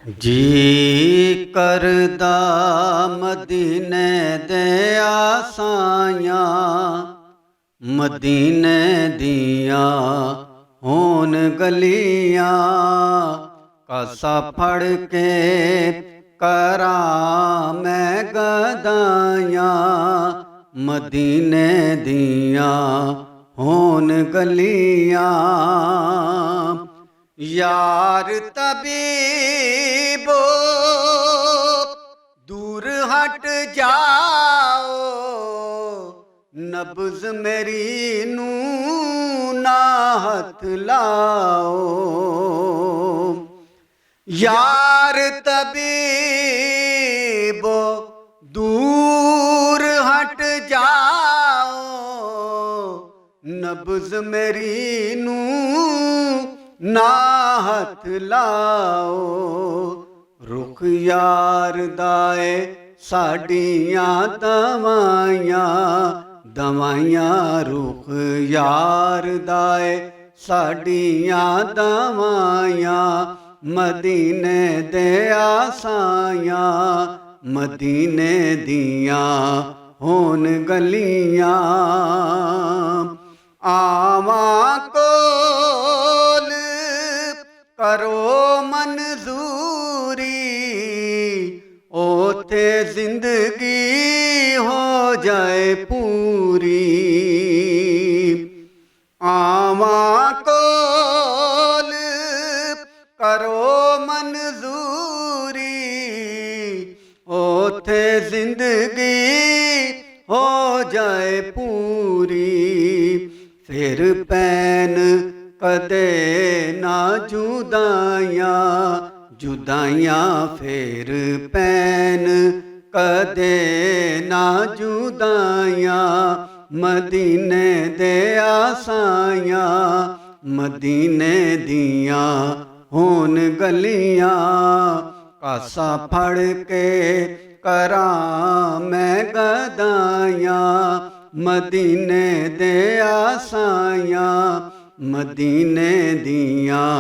ਜੀ ਕਰਦਾ ਮਦੀਨੇ ਦੇ ਆਸਾਈਆਂ, ਮਦੀਨੇ ਦੀਆਂ ਹੋਣ ਗਲੀਆਂ। ਕਾਸਾ ਫੜ ਕੇ ਕਰਾਂ ਮੈਂ ਗਦਾਈਆਂ, ਮਦੀਨੇ ਦੀਆਂ ਹੋਣ ਗਲੀਆਂ। यार तबीबो दूर हट जाओ, नब्ज़ मेरी नू ना हथ लाओ। यार तबीबो दूर हट जाओ, नब्ज़ मेरी नू ना हथ लाओ। रुख यार दाए साड़ियाँ दवाइयाँ, दवाइयाँ रुख यार दाए साड़ियाँ दवाइयाँ। मदीने दे आसाइयाँ, मदीने दियाँ होन गलियाँ। आवा कोल करो मंजूरी, ओथे जिंदगी हो जाए पूरी। आवा कोल करो मंजूरी, ओथे जिंदगी हो जाए पूरी। फिर पैन कदे ना जुदाइयाँ, जुदाइयाँ फिर पैन कदे ना जुदाइयाँ। मदीने दे आसाइयाँ, मदीने दियाँ होन गलियाँ। कासा फड़ के करां मैं गदाइयाँ, मदीने दे आसाइयाँ, मदीने दियाँ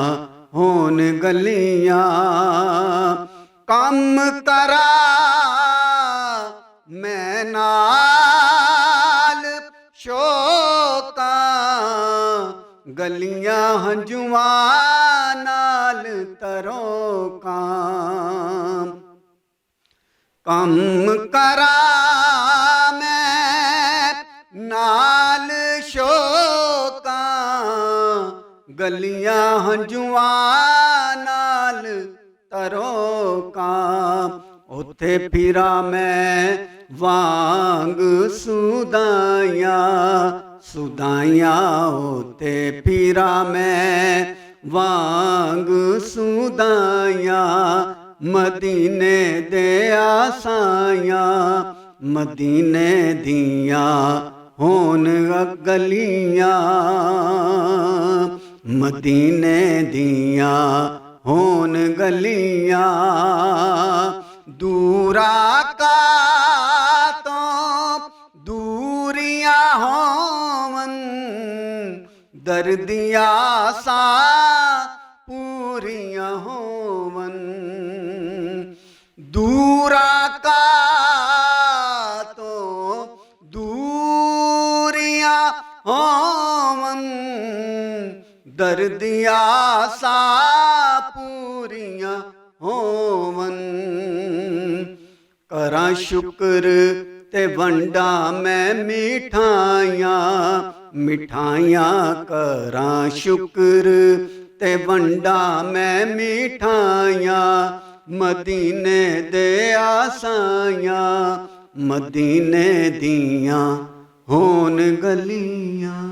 होन गलियाँ। कम करा मैं नाल शोका, गलियाँ हंजुआं नाल तरोका। कम करा नाल शोका, गलियां हंजुआं नाल तरोका। उथे फिरा मैं वांग सुदाइयां, सुदाइयां उथे फिरा मैं वांग सुदाइयां। मदीने दे आसाइयां, मदीने दियाँ होन गलियाँ, मदीने दियाँ होन गलियाँ। दूरा का तो दूरियां होवन, दर्दियाँ सा पूरियां होवन। दूरा का तो दूरियां होवन, दर्दियाँ सा पूरियां होवन। करा शुक्र ते वंडा मैं मिठाइयाँ, मिठाइयाँ करा शुक्र ते वंडा मैं मिठाइयाँ। मदीने दे आसाइयाँ, मदीने दियाँ होन गलियाँ।